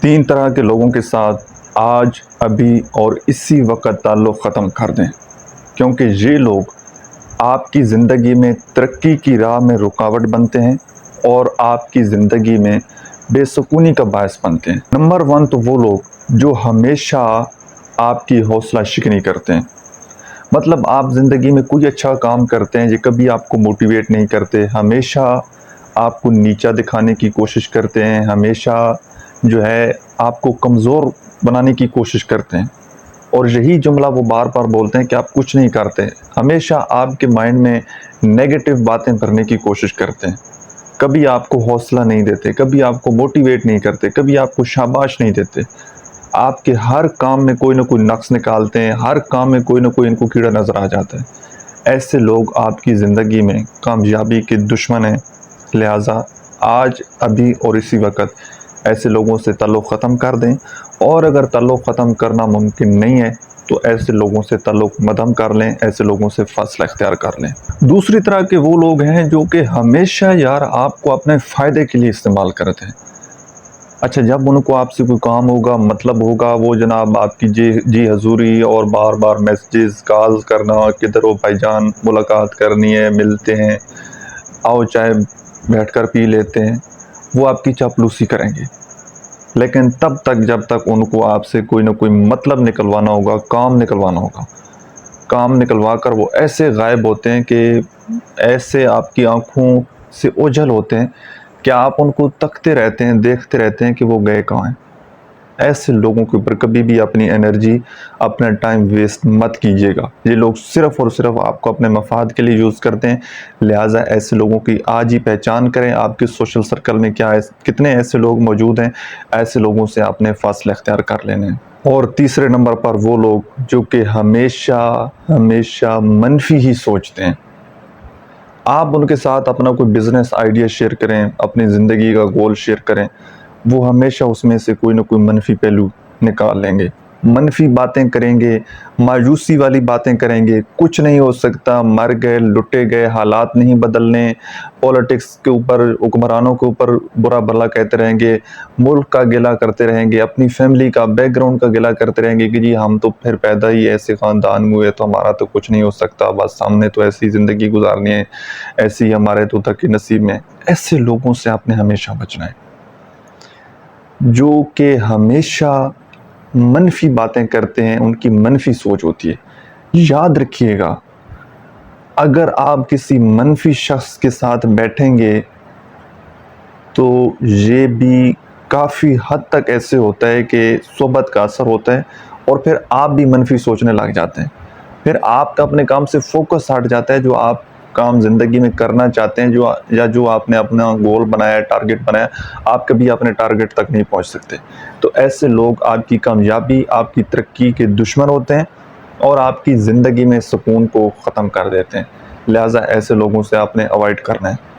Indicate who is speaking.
Speaker 1: 3 طرح کے لوگوں کے ساتھ آج ابھی اور اسی وقت تعلق ختم کر دیں، کیونکہ یہ لوگ آپ کی زندگی میں ترقی کی راہ میں رکاوٹ بنتے ہیں اور آپ کی زندگی میں بے سکونی کا باعث بنتے ہیں۔ نمبر 1 تو وہ لوگ جو ہمیشہ آپ کی حوصلہ شکنی کرتے ہیں، مطلب آپ زندگی میں کوئی اچھا کام کرتے ہیں، یہ کبھی آپ کو موٹیویٹ نہیں کرتے، ہمیشہ آپ کو نیچا دکھانے کی کوشش کرتے ہیں، ہمیشہ جو ہے آپ کو کمزور بنانے کی کوشش کرتے ہیں، اور یہی جملہ وہ بار بار بولتے ہیں کہ آپ کچھ نہیں کرتے، ہمیشہ آپ کے مائنڈ میں نیگیٹو باتیں بھرنے کی کوشش کرتے ہیں، کبھی آپ کو حوصلہ نہیں دیتے، کبھی آپ کو موٹیویٹ نہیں کرتے، کبھی آپ کو شاباش نہیں دیتے، آپ کے ہر کام میں کوئی نہ کوئی نقص نکالتے ہیں، ہر کام میں کوئی نہ کوئی ان کو کیڑا نظر آ جاتا ہے۔ ایسے لوگ آپ کی زندگی میں کامیابی کے دشمن ہیں، لہٰذا آج ابھی اور اسی وقت ایسے لوگوں سے تعلق ختم کر دیں، اور اگر تعلق ختم کرنا ممکن نہیں ہے تو ایسے لوگوں سے تعلق مدھم کر لیں، ایسے لوگوں سے فاصلہ اختیار کر لیں۔ دوسری طرح کے وہ لوگ ہیں جو کہ ہمیشہ آپ کو اپنے فائدے کے لیے استعمال کرتے ہیں۔ اچھا، جب ان کو آپ سے کوئی کام ہوگا، مطلب ہوگا، وہ جناب آپ کی جی حضوری اور بار بار میسیجز کالز کرنا، کدھر ہو بھائی جان، ملاقات کرنی ہے، ملتے ہیں، آؤ چائے بیٹھ کر پی لیتے ہیں، وہ آپ کی چاپلوسی کریں گے، لیکن تب تک جب تک ان کو آپ سے کوئی نہ کوئی مطلب نکلوانا ہوگا، کام نکلوانا ہوگا، کام نکلوا کر وہ ایسے غائب ہوتے ہیں کہ ایسے آپ کی آنکھوں سے اوجھل ہوتے ہیں کہ آپ ان کو تکتے رہتے ہیں، دیکھتے رہتے ہیں کہ وہ گئے کہاں ہیں۔ ایسے لوگوں کے اوپر کبھی بھی اپنی انرجی، اپنا ٹائم ویسٹ مت کیجیے گا، یہ لوگ صرف اور صرف آپ کو اپنے مفاد کے لیے یوز کرتے ہیں، لہٰذا ایسے لوگوں کی آج ہی پہچان کریں، آپ کے سوشل سرکل میں کتنے ایسے لوگ موجود ہیں، ایسے لوگوں سے آپ نے فاصلہ اختیار کر لینے ہیں۔ اور تیسرے نمبر پر وہ لوگ جو کہ ہمیشہ منفی ہی سوچتے ہیں۔ آپ ان کے ساتھ اپنا کوئی بزنس آئیڈیا شیئر کریں، اپنی زندگی کا گول شیئر کریں، وہ ہمیشہ اس میں سے کوئی نہ کوئی منفی پہلو نکال لیں گے، منفی باتیں کریں گے، مایوسی والی باتیں کریں گے، کچھ نہیں ہو سکتا، مر گئے، لٹے گئے، حالات نہیں بدلنے، پولیٹکس کے اوپر، حکمرانوں کے اوپر برا بھلا کہتے رہیں گے، ملک کا گلہ کرتے رہیں گے، اپنی فیملی کا، بیک گراؤنڈ کا گلہ کرتے رہیں گے کہ جی ہم تو پھر پیدا ہی ایسے خاندان میں ہوئے تو ہمارا تو کچھ نہیں ہو سکتا، بس ہم نے تو ایسی زندگی گزارنی ہے، ایسی ہمارے تو تک نصیب میں۔ ایسے لوگوں سے آپ نے ہمیشہ بچنا ہے، جو کہ ہمیشہ منفی باتیں کرتے ہیں، ان کی منفی سوچ ہوتی ہے۔ یاد رکھیے گا، اگر آپ کسی منفی شخص کے ساتھ بیٹھیں گے تو یہ بھی کافی حد تک ایسے ہوتا ہے کہ صحبت کا اثر ہوتا ہے، اور پھر آپ بھی منفی سوچنے لگ جاتے ہیں، پھر آپ کا اپنے کام سے فوکس ہٹ جاتا ہے، جو آپ کام زندگی میں کرنا چاہتے ہیں، جو آپ نے اپنا گول بنایا، ٹارگٹ بنایا، آپ کبھی اپنے ٹارگٹ تک نہیں پہنچ سکتے۔ تو ایسے لوگ آپ کی کامیابی، آپ کی ترقی کے دشمن ہوتے ہیں، اور آپ کی زندگی میں سکون کو ختم کر دیتے ہیں، لہٰذا ایسے لوگوں سے آپ نے اوائڈ کرنا ہے۔